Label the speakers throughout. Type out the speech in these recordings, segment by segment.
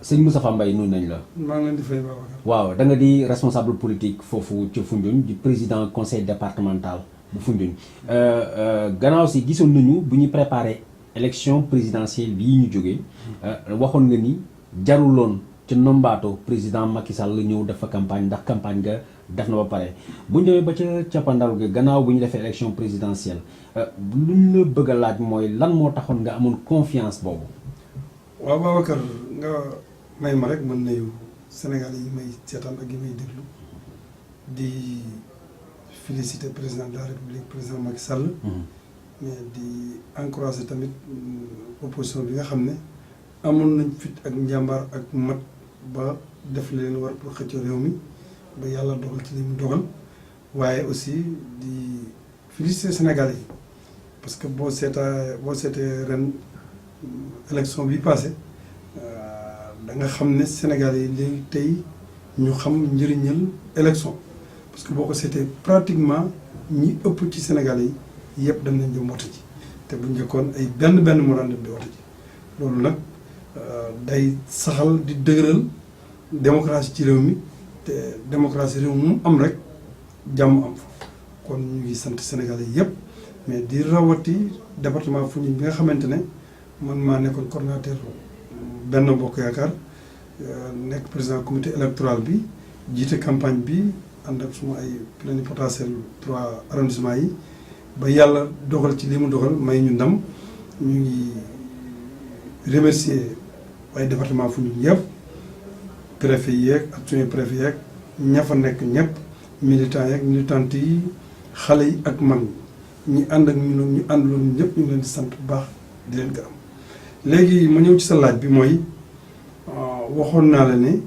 Speaker 1: sëñ Moustapha Mbaye nuyu nañ la.
Speaker 2: maa ngi leen di fay Babacar.
Speaker 1: waaw da nga di responsable politique foofu ci Foundiougne di président conseil départemental bu Foundiougne gannaaw si gisoon nañu bu ñu préparé élection présidentielle bii ñu jógee waxoon nga ni jaruloon ci Nombato président Macky Sall la ñëw def fa campagne ndax campagne nga def na ba pare bu ñu demee ba ca cappaandaw ga gannaaw bu ñu defee élection présidentielle lu ñu la bëgg a laaj mooy lan moo taxoon nga amoon confiance boobu.
Speaker 2: waaw Babacar nga may ma rek mën nañu Sénégal yi may seetaan ak yi may déglu di féliciter président de la République président Macky Sall. mais di encourager tamit opposition bi nga xam ne amoon nañ fit ak njàmbaar ak mat ba def leen war pour xëccoo réew mi ba yàlla dogal ci li mu dogal waaye aussi di féliciter Sénégalais yi parce que boo seetee ren élection bi passé da nga xam ne Sénégalais yi léegi tey ñu xam njëriñal élection parce que boo ko seetee pratiquement ñi ëpp ci Sénégalais yi yëpp dem nañ dem wote ji te bu njëkkoon ay benn moo daan dem di wote ji loolu nag day saxal di dëgëral démocratie ci réew mi te démocratie réew mu am rek jàmm am fa kon ñu ngi sant Sénégalais yëpp mais di rawati département Foundiougne bi nga xamante ne man maa nekkoon coordonnateur Benno Bokk Yaakaar nekk président comité électoral bi jiite campagne bi ànd ak suma ay plénipotentiaire 3 arrondissement yi ba yàlla dogal ci li mu dogal may ñu ndam ñu ngi remercier ay département Foundiougne yëpp préfet yeeg adjoint préfet yeeg ña fa nekk ñëpp militants yeeg militantes yi xale yi ak mag ñi ànd ak ñu àndaloon ñëpp ñu leen di sant bu baax di leen gërëm léegi ma ñëw ci sa laaj bi mooy waxoon naa la ne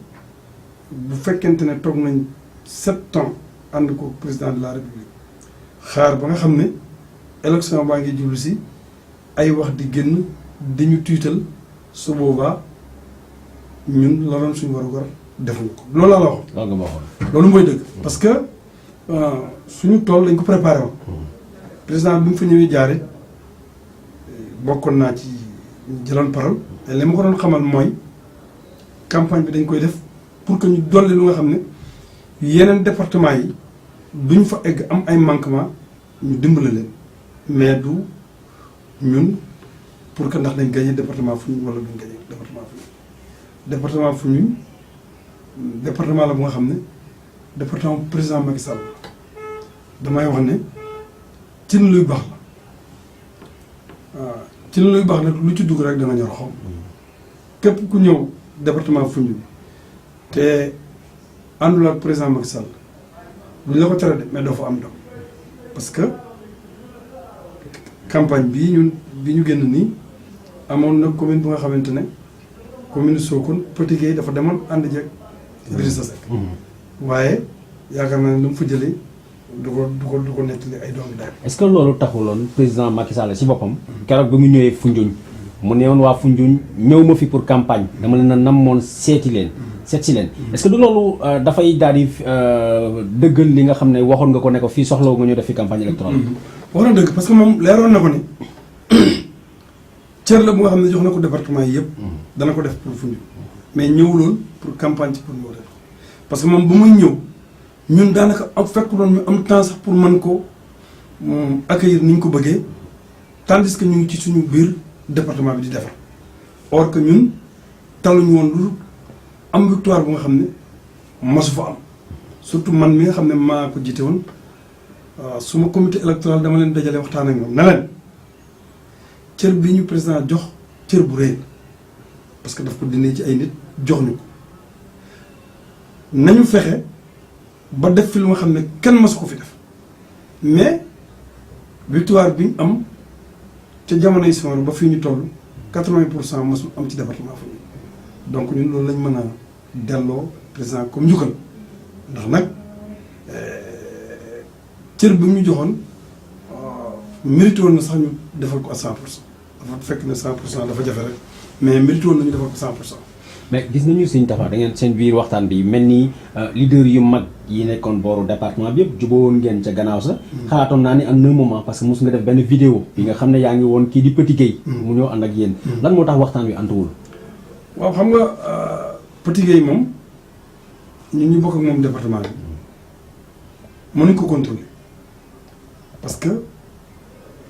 Speaker 2: bu fekkente ne toog nañ 7 ans ànd ko président de la République xaar ba nga xam ne élection baa ngi jublu si ay wax di génn di ñu tiital su boobaa ñun la doon suñu war defuñu ko loolu laa la waxoon.
Speaker 1: loolu nga ma waxoon.
Speaker 2: loolu mooy dëgg parce que suñu tool dañ ko préparé woon président bi mu fa ñëwee jaare bokkoon naa ci jëloon parole te li ma ko doon xamal mooy campagne bi dañ koy def pour que ñu dolli lu nga xam ne yeneen département yi duñ fa egg am ay manquement ñu dimbale leen mais du ñun pour que ndax dañ gagné département Foundiougne wala duñ gagné département Foundiougne département la bu nga xam ne département président Macky Sall damay wax ne cin luy baax la waaw cin luy baax nag lu ci dugg rek dana ñor xom képp ku ñëw département Foundiougne te àndul ak président Macky Sall duñ la ko tere de mais doo fa am dam parce que campagne bi ñu génn nii amoon na commune bu nga xamante ne commune Sokone Petit Gueye dafa demoon ànd jeeg Idrissa Seck waaye yaakaar naa ne lu mu fa jëlee du ko nettali ay doomi daal.
Speaker 1: est-ce que loolu taxuloon président Macky Sall si boppam keroog bi mu ñëwee Foundiougne mu neewoon waa Foundiougne ñëw ma fi pour campagne dama leen a namoon seet si leen est-ce que du loolu dafay daal di dëggal li nga xam ne waxoon nga ko ne ko fii soxlawu nga ñu def fi campagne électorale.
Speaker 2: wax na dëgg parce que moom leeroon na ko ni cër la bu nga xam ne jox na ko département yi yëpp. dana ko def pour Foundiougne mais ñëwuloon pour campagne ci pour ñëw def parce que moom bu muy ñëw ñun daanaka am fekk doon ñu am temps sax pour mën ko accueillir ni ñu ko bëggee tandis que ñu ngi ci suñu biir département bi di defar or que ñun taluñu woon lu am victoire bu nga xam ne masu fa am surtout man mi nga xam ne maa ko jiite woon suma comité électoral dama leen dajale waxtaan ak ñoom ne leen cër bi ñu président jox cër bu rëy parce que daf ko dindi ci ay nit jox ñu ko nañu fexe ba def fi lu nga xam ne kenn masu ko fi def mais victoire bi ñu am ca jamonoy Senghor ba fii ñu toll 80% masul am ci département Foundiougne donc ñun loolu lañ mën a delloo président comme njukkal ndax nag cër bi ñu joxoon mérité woon na sax ñu defal ko à 100%. dafa fekk ne 100% dafa jafe rek mais mérité woon nañu defal ko 100%.
Speaker 1: mais gis nañu Sëñ Tafa da ngeen seen biir waxtaan bi mel ni leader yu mag yi nekkoon booru département bi yëpp jubawoon ngeen ca gannaaw sa xalaatoon naa ni en un moment parce que mos nga def benn vidéo bi nga xam ne yaa ngi woon kii di Petit Gueye mu ñëw ànd ak yéen lan moo tax waxtaan wi antuwul.
Speaker 2: waaw xam nga Petit Gueye moom ñun ñu bokk ak moom département bi mënuñ ko contrôler parce que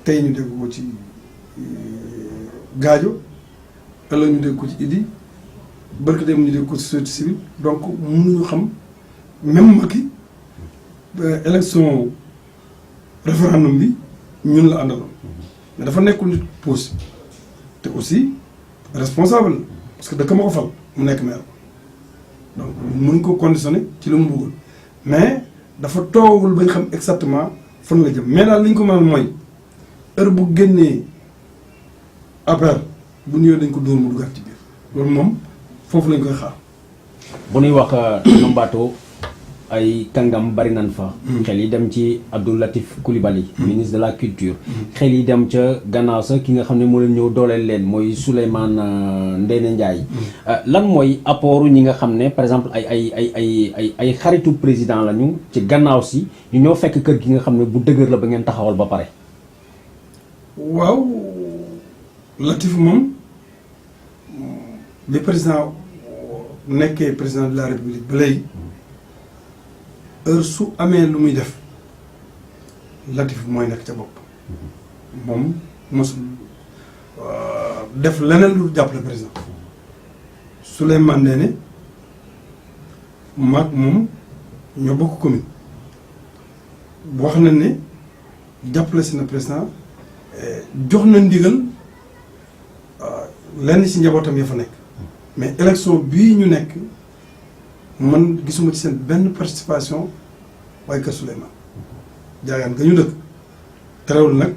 Speaker 2: tey ñu dégg ko ci Gaajo ëllëg ñu dégg ko ci Idi barke dem ñu dégg ko ci société civile donc mënuñu xam même Macky élection référendum bi ñun la àndaloon mais dafa nekkul nit pause te aussi responsable parce que dëkk ma ko fal mu nekk maire donc mënuñ ko conditionné ci lu mu bëggul mais dafa toogul bañ xam exactement fan la jëm mais daal li ñu ko mënal mooy heure bu génnee affaire bu ñëwee dañ ko dóor mu duggaat ci biir loolu moom foofu lañ koy xaar.
Speaker 1: bu ñuy wax Nombato ay kàngam bari nañ fa. xel yi dem ci Abdou Latif Coulibaly. ministre de la culture. xel yi dem ca gannaaw sa ki nga xam ne moo leen ñëw dooleel leen mooy Souleymane Ndéné Ndiaye. lan mooy apport ñi nga xam ne par exemple ay xaritu président lañu ci gannaaw si ñu ñoo fekk kër gi nga xam ne bu dëgër la ba ngeen taxawal ba pare.
Speaker 2: waaw Latif moom bi président nekkee président de la république ba léegi heure su amee lu muy def Latif mooy nekk ca bopp moom mosul def leneen lu jàppale président Souleymane Ndéné maag moom ñoo bokk commune wax na ne jàppale si na président jox na ndigal lenn ci njabootam ya fa nekk mais élection bii ñu nekk man gisuma ci seen benn participation waaye kër Souleymane jaagaan nga ñu dëkk terewul nag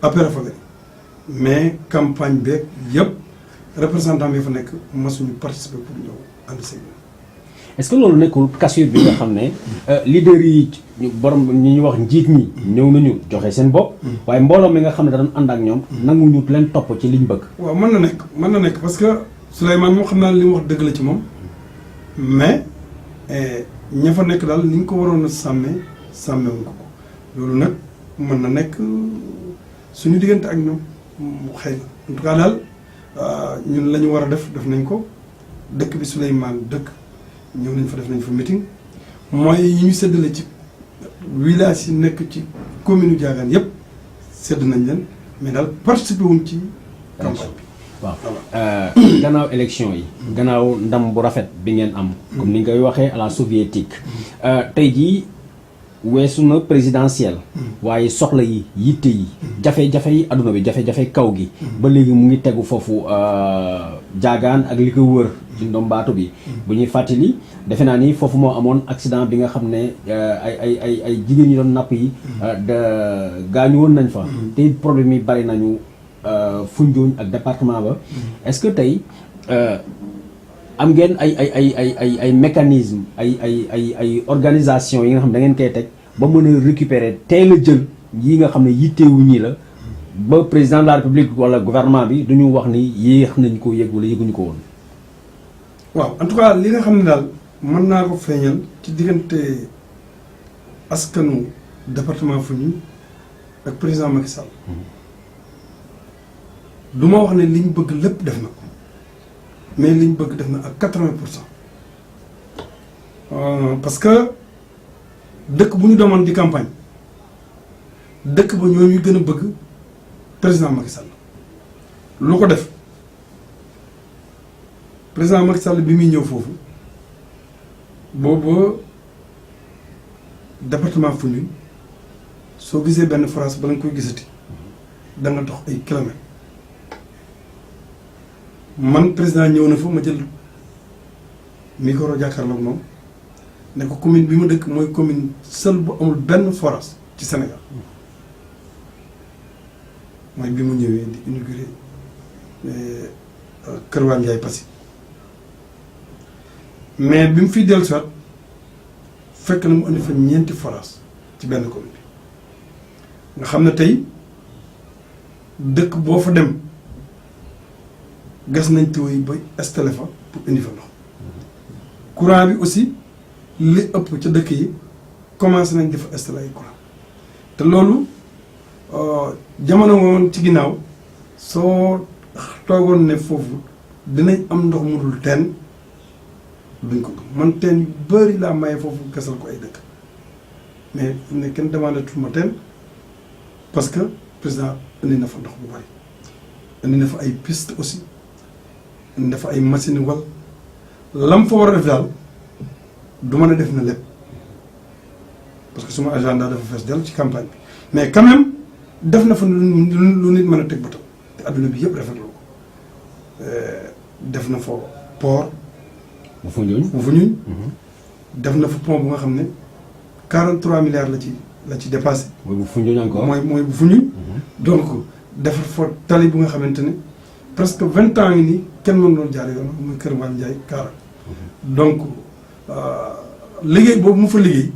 Speaker 2: après fa gën mais campagne beeg yëpp représentant bi fa nekk masuñu participer pour ñëw ànd si.
Speaker 1: est-ce que loolu nekkul cassure bi nga xam ne leader yi borom ñi ñu wax njiit ñi ñëw nañu joxe seen bopp waaye mbooloo mi nga xam ne da doon ànd ak ñoom nangu ñu leen topp ci liñ bëgg.
Speaker 2: waaw mën na nekk parce que Souleymane moom xam naa li mu wax dëgg la ci moom mais ña fa nekk daal ni ñu ko waroon a sàmmewuñ ko loolu nag mën na nekk suñu diggante ak ñoom xëy na en tout cas daal ñun la ñu war a def nañ ko dëkk bi Souleymane dëkk ñëw nañ fa def nañ fa meeting mooy yi ñu séddale ci village yi nekk ci commune Diagane yëpp sédd nañ leen mais daal participé wuñ ci campagne bi.
Speaker 1: waaw gannaaw élection yi gannaaw ndam bu rafet bi ngeen am comme ni nga koy waxee à la soviétique tey jii weesu na présidentielle waaye soxla yi yitte yi jafe-jafe yi adduna bi jafe-jafe kaw gi ba léegi mu ngi tegu foofu Diagane ak li ko wër ci ndombaatu bi bu ñuy fàttali defe naa ni foofu moo amoon accident bi nga xam ne ay jigéen ñi doon napp yi gaañu woon nañ fa te problème yi bari nañu Foundiougne ak département ba est-ce que tey am ngeen ay mécanisme ay organisation yi nga xam ne da ngeen koy teg ba mën a récupérer teel a jël yi nga xam ne yittewu ñi la ba président de la république wala gouvernement bi duñu wax ni yéex nañ ko yëg wala yëguñu ko woon.
Speaker 2: waaw en tout cas li nga xam ne daal mën naa ko feeñal ci diggante askanu département Foundiougne ak président Macky Sall. du ma wax ne li ñu bëgg lépp def na ko mais li ñu bëgg def na ak 80%. Parce que dëkk bu ñu demoon di campagne dëkk ba ñoo ñuy gën a bëgg président Macky Sall lu ko def président Macky Sall bi muy ñëw foofu boobu département Foundiougne soo gisee benn France ba nga koy gisati da nga dox ay kilomètres. man président ñëw na fa ma jël micro jàkkaarloog moom ne ko commune bi ma dëkk mooy commune seul bu amul benn forage ci Sénégal mooy bi mu ñëwee di inauguré Kër Waa Ndiaye Passy mais bi mu fiy dellusiwaat fekk na mu indi fa ñeenti forage ci benn commune bi nga xam ne tey dëkk boo fa dem gas nañ tuyau yi ba installé fa pour indi fa ndox courant bi aussi li ëpp ca dëkk yi commencé nañ di fa installé ay courant te loolu jamono woon ci ginnaaw soo toogoon ne foofu dinañ am ndox mu dul teen duñ ko man teen yu bëri laa maye foofu gasal ko ay dëkk mais fu ne kenn demandé tout ma teen parce que président indi na fa ndox bu bari indi na fa ay piste aussi indi na fa ay machine wal lam fa war a def daal du mën a def na lépp parce que suma agenda dafa fees del ci campagne bi mais quand même def na fa lu nit mën a teg bëtam te adduna bi yëpp rafetlu ko def na fa port
Speaker 1: bu Foundiougne
Speaker 2: def na fa pont bu nga xam ne 43 milliards la ci dépassé.
Speaker 1: mooy bu Foundiougne encore
Speaker 2: mooy bu Foundiougne. donc defar fa tali bu nga xamante ne presque 20 ans ngi nii kenn mënu doon jaar yoon muy Kër Mbaye Ndiaye Kaara. donc liggéey boobu mu fa liggéey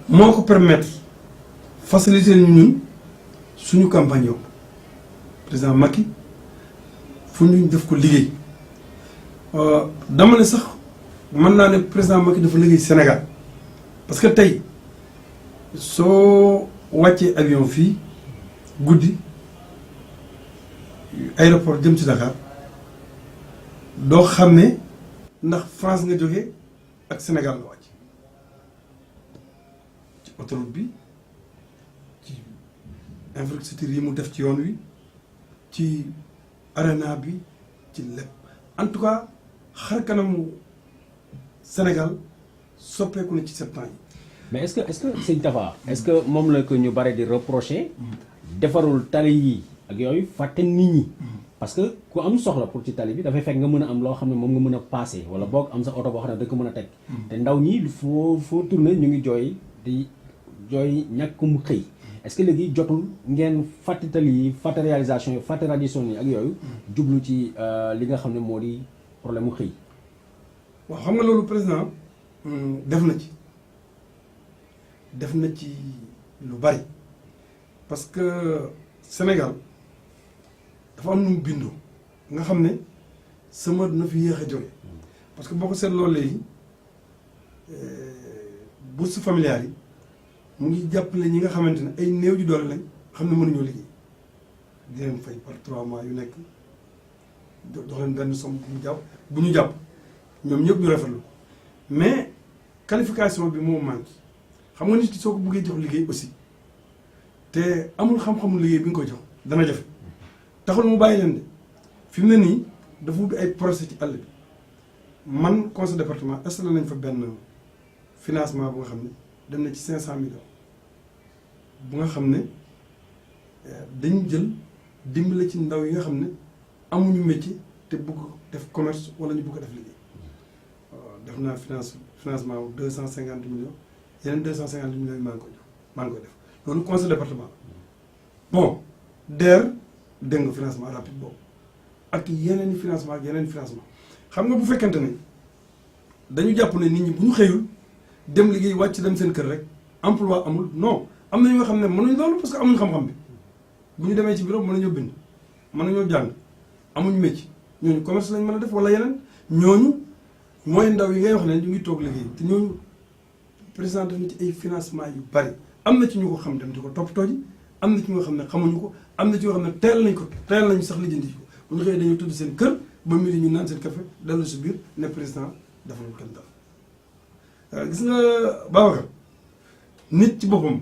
Speaker 2: moo ko permettre faciliter ñu ñun suñu campagne yow président Macky Foundiougne def ko liggéey dama ne sax mën naa ne président Macky dafa liggéey Sénégal parce que tey soo wàccee avion fii guddi aéroport jëm ci Dakar doo xam ne ndax France nga jógee ak Sénégal nga wàcc ci autoroute bi ci infrastructure yi mu def ci yoon wi ci arena bi ci lépp en tout cas xar kanamu Sénégal soppeeku na ci 7 ans yi.
Speaker 1: mais est-ce que sëñ Tafa est-ce que moom la ko ñu bare di reprocher defarul tali yi ak yooyu fàtte nit ñi. parce que ku am soxla pour ci tali bi dafay fekk nga mën a am loo xam ne moom nga mën a passé wala boog am sa oto boo xam ne da ko mën a teg. te ndaw ñi foo tourné ñu ngi jooy di jooy ñàkkum xëy. est-ce que léegi jotul ngeen fàtte tali yi fàtte réalisation yi fàtte radisson yi ak yooyu. jublu ci li nga xam ne moo di problème mu xëy.
Speaker 2: waaw xam nga loolu président def na ci lu bari parce que Sénégal dafa am nu mu bindoo nga xam ne sama na fi yéex a jóge parce que boo ko seetloo léegi bourse familiale yi mu ngi jàppale ñi nga xamante ne ay néew ji doole lañ xam ne mënuñoo liggéey di leen fay par 3 mois yu nekk jox leen benn somme bu ñu jàpp ñoom ñëpp ñu rafetlu mais qualification bi moo manqué xam nga nit ki soo ko bëggee jox liggéey aussi te amul xam-xamu liggéey bi nga koy jox dana jafe taxul mu bàyyi leen de fi mu ne nii dafa ubbi ay procès ci àll bi man conseil département installé nañ fa benn financement bu nga xam ne dem na ci 500 millions bu nga xam ne dañu jël dimbale ci ndaw yi nga xam ne amuñu métier te bëgg def commerce wala ñu bëgg def liggéey def naa financement wu 250 millions yeneen 250 millions yi maa ngi koy def loolu conseil département bon DER dégg nga financement rapide boobu ak yeneen i financement ak yeneen financement xam nga bu fekkente ne dañu jàpp ne nit ñi bu ñu xëyul dem liggéey wàcc dem seen kër rek emploi amul non am na ñu nga xam ne mënuñ loolu parce que amuñ xam-xam bi bu ñu demee ci bureau mën nañoo bind mën nañoo jàng amuñ métier ñooñu commerce lañ mën a def wala yeneen ñooñu mooy ndaw yi ngay wax ne ñu ngi toog liggéey te ñooñu président def na ci ay financement yu bari am na ci ñu ko xam dem di ko toppatoo ji am na ci nga xam ne xamuñu ko am na ci yoo xam ne teel nañu sax lijjanti ko bu ñu xëyee dañoo tudd seen kër ba midi ñu naan seen café dellu si biir ne président defalul kenn dara gis nga Babacar nit ci boppam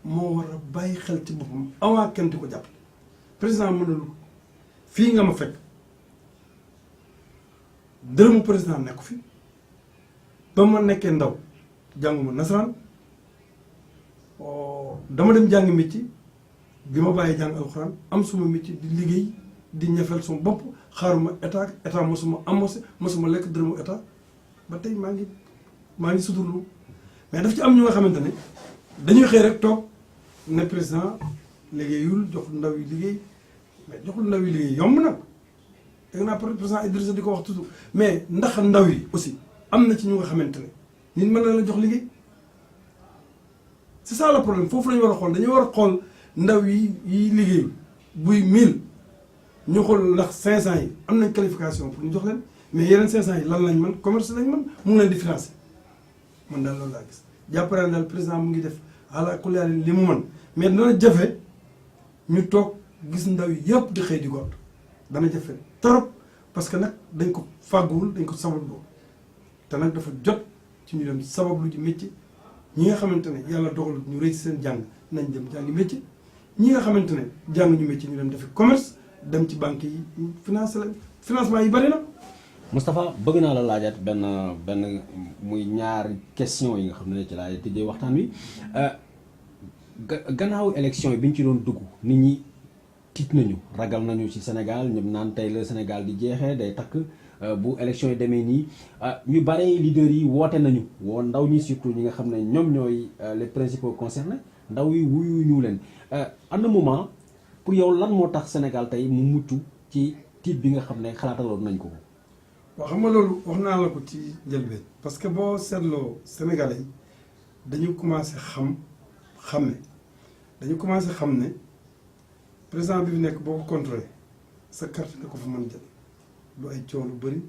Speaker 2: moo war a bàyyi xel ci boppam avant kenn di ko jàppale président mënul fii nga ma fekk dërëmu président nekku fi ba ma nekkee ndaw jànguma nasaraan dama dem jàng métier bi ma bàyyi jàng alxuraan am suma métier di liggéey di ñafeel suma bopp xaaruma état mosuma amosé mosuma lekk dërëmu état ba tey maa ngi suturlu mais daf ci am ñu nga xamante ne dañuy xëy rek toog ne président liggéeyul joxul ndaw yi liggéey mais joxul ndaw yi liggéey yomb na dégg naa président Idrissa di ko wax toujours mais ndax ndaw yi aussi am na ci ñu nga xamante ne nit mën na la jox liggéey c'est ça le problème foofu la ñu war a xool dañuy war a xool ndaw yi liggéey buy 1000 ñu xool ndax 500 yi am nañ qualification pour ñu jox leen mais yeneen 500 yi lan lañ mën commerce lañ mën mu ngi leen di financer man daal loolu laa gis jàppale daal président mu ngi def àla kulli li mu mën mais dana jafe ñu toog gis ndaw yi yëpp di xëy di gont dana jafe trop parce que nag dañ ko fàgguwul dañ ko sabablu te nag dafa jot ci ñu dem sabablu ji métier ñi nga xamante ne yàlla dogal ñu rëy seen jàng nañ dem jàngi métier ñi nga xamante ne jàng ñu métier ñu dem defi commerce dem ci banque yi financement yi bari na.
Speaker 1: Moustapha bëgg naa la laajaat benn muy ñaari question yi nga xam ne ci laay tëjee waxtaan wi gannaaw élection yi bi ñu ci doon dugg nit ñi tiit nañu ragal nañu ci Sénégal ñëpp naan tey la Sénégal di jeexee day takk bu élection yi demee nii ñu bare leaders yi woote nañu woo ndaw ñi surtout ñi nga xam ne ñoom ñooy les principaux concernés ndaw yi wuyu ñu leen à un moment pour yow lan moo tax Sénégal tey mu mucc ci tiit bi nga xam ne xalaataloon nañ ko.
Speaker 2: waaw xam nga loolu wax naa la ko ci njëlbeen parce que boo seetloo Sénégalais yi dañu commencé xam ne président bi fi nekk boo ko contrôlé sa carte nga ko fa mën jël du ay coow lu bëri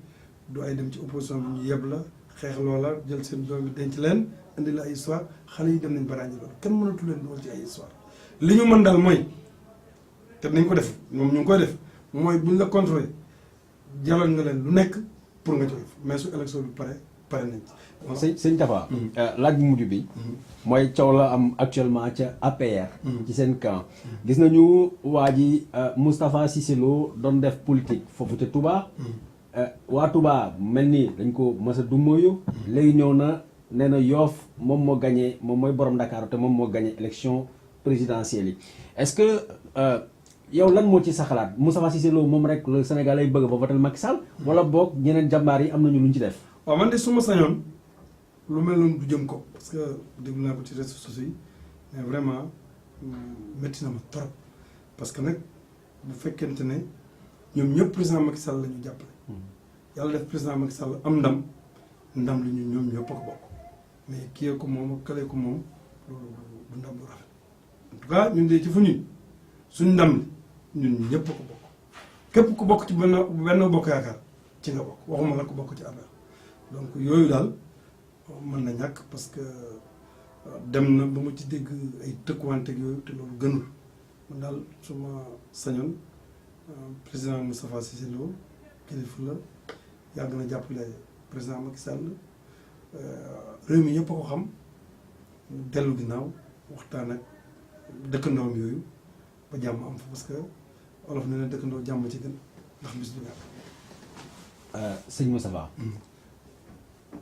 Speaker 2: du ay dem ci opposition bi ñu yeb la xeex loola jël seen doom bi denc leen indi la ay histoire xale yi dem nañ baraañi loolu kenn mënatu leen dugal ci ay histoire li ñu mën daal mooy te nañ ko def moom ñu ngi koy def mooy buñ la contrôlé jaral nga leen lu nekk pour nga jóge mais su élection bi pare nañ ci.
Speaker 1: sëñ Tafa. laaj bu mujj bi. mooy coow la am actuellement ca APR. ci seen camp. gis nañu waa ji Moustapha Cissé Lo doon def politique foofu ca Touba. waa Touba mel ni dañ ko mës a dummóoyu. léegi ñëw na nee na Yoff moom moo gagné moom mooy borom Dakar te moom moo gagné élection présidentielle yi est-ce que. yow lan moo ci sa xalaat Moustapha Cissé Lo moom rek le Sénégal lay bëgg ba votel Macky Sall wala boog ñeneen jàmbaar yi am nañu lu ñu ci def.
Speaker 2: waaw man de su ma sañoon lu mel noonu du jëm ko parce que déglu naa ko ci réseaux sociaux yi mais vraiment métti na ma trop parce que nag bu fekkente ne ñoom ñëpp président Macky Sall la ñu jàppale. yàlla def président Macky Sall am ndam li ñu ñoom ñëpp a ko bokk mais kii ko moom ak kële ko moom loolu du ndam lu rafet en tout cas ñun de ci fu ñun suñ ndam li ñun ñëpp a ko bokk képp ku bokk ci benn bokk yaakaar ci nga bokk waxuma la ko bokk ci affaire donc yooyu daal mën na ñàkk parce que dem na ba ma ci dégg ay tëkkuwante ak yooyu te loolu gënul man daal su ma sañoon président Moustapha Cissé Lo kilifa la yàgg na jàppale président Macky Sall réew mi ñëpp a ko xam dellu ginnaaw waxtaan ak dëkkandoom yooyu ba jàmm am fa parce que olof nee na dëkkandoo jàmm ci gën ndax bis du ñàkk.
Speaker 1: sëñ Moustapha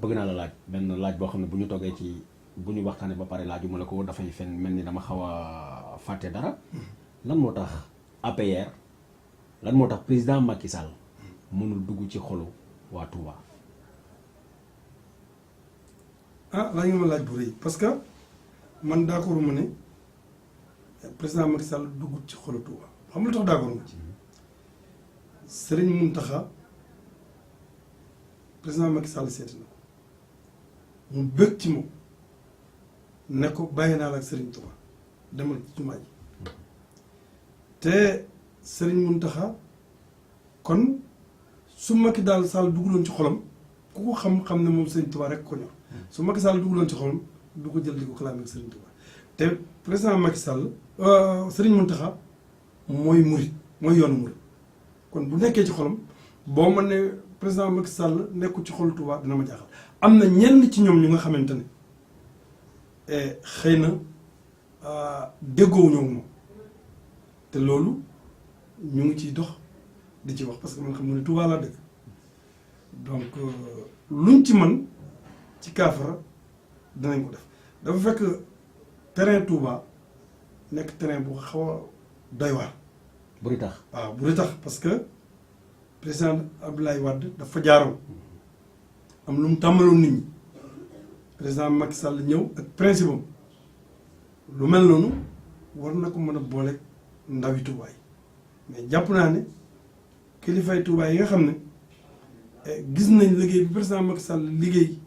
Speaker 1: bëgg naa la laaj benn laaj boo xam ne bu ñu toogee ci bu ñu waxtaanee ba pare laaju ma la ko dafay fen mel ni dama xaw a fàtte dara lan moo tax APR lan moo tax président Macky Sall mënul dugg ci xolu waa Touba.
Speaker 2: laaj nga ma laaj bu rëy parce que man d'accord ma ne président Macky Sall dugg ci xolu Touba xam nga lu tax d'accord ma ci Serigne Mountakha président Macky Sall seeti na ko mu bëgg ci moom ne ko bàyyi naa la ak Serigne Touba demal ci jumaa ji te Serigne Mountakha kon su Macky daal Sall dugguloon ci xolam ku ko xam ne moom Serigne Touba rek ko ñor su Macky Sall dugguloon ci xolam du ko jël di ko kalaame ak Serigne Touba te président Macky Sall Serigne Mountakha mooy murit mooy yoonu murit kon bu nekkee ci xolam boo mën ne président Macky Sall nekku ci xolu Touba dina ma jaaxal am na ñenn ci ñoom ñu nga xamante ne xëy na déggoowuñoo moom te loolu ñu ngi ciy dox di ci wax parce que man xam nga ne Touba laa dëkk donc luñ ci mën ci kaafara danañ ko def dafa fekk terrain Touba nekk terrain bu xaw a doy waar.
Speaker 1: buri tax
Speaker 2: waaw buri tax parce que président Abdoulaye Wade dafa jaaroon am lu mu tàmbaloon nit ñi président Macky Sall ñëw ak principe am lu mel noonu war na ko mën a boole ndawi Touba yi mais jàpp naa ne kilifay Touba yi nga xam ne gis nañ liggéey bi président Macky Sall liggéey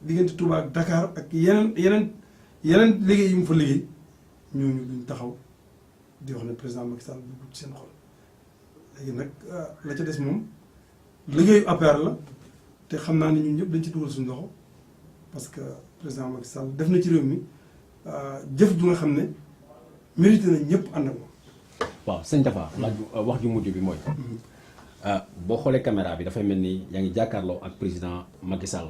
Speaker 2: diggante Touba ak Dakar ak yeneen liggéey yi mu fa liggéey ñooñu duñ taxaw di wax ne président Macky Sall dugg ci seen xol léegi nag la ca des moom liggéeyu APR la te xam naa ne ñun ñëpp dañ ci dugal suñu loxo parce que président Macky Sall def na ci réew mi jëf ju nga xam ne mérité na ñëpp ànd ak moom.
Speaker 1: waaw sëñ Tafa laaj wax ju mujj bi mooy boo xoolee caméra bi dafay mel ni yaa ngi jàkkaarloo ak président Macky Sall.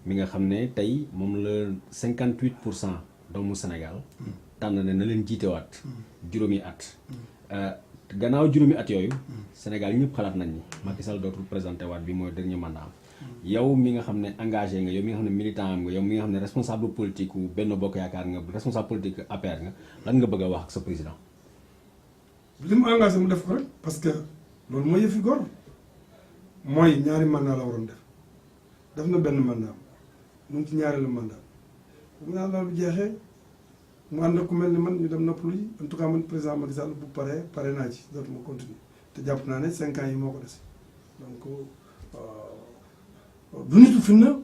Speaker 1: mi nga xam ne tey moom la 58% doomu Sénégal. tànn ne na leen jiitewaat. juróomi at. gannaaw juróomi at yooyu. Sénégal ñëpp xalaat nañ ni Macky Sall dootul présenté waat bi mooy dernier mandat am. yow mi nga xam ne engagé nga yow mi nga xam ne militant am nga yow mi nga xam ne responsable politique wu Benno Bokk Yaakaar nga responsable politique APR nga lan nga bëgg a wax ak sa président.
Speaker 2: li mu engagé mu def ko rek parce que loolu mooy yëfi góor mooy ñaari mandat la waroon def na benn mandat mu ngi ci ñaareelu mandat bu mu naan loolu jeexee mu ànd ak ku mel ni man ñu dem noppalu ji en tout cas man président Macky Sall bu pare naa ci dootuma continuer te jàpp naa ne 5 ans yi moo ko des donc du nitu finna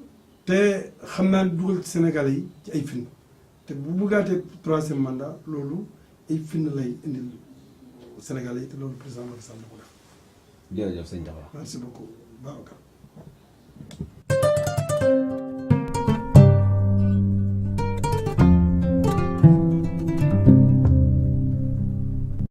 Speaker 2: te xam naa ne dugal ci Sénégalais yi ci ay finna te bu bëggaatee 3e mandat loolu ay finna lay indil Sénégalais yi te loolu président Macky Sall la ko def.
Speaker 1: jërëjëf sëñ Diakhou.
Speaker 2: merci beaucoup Babacar.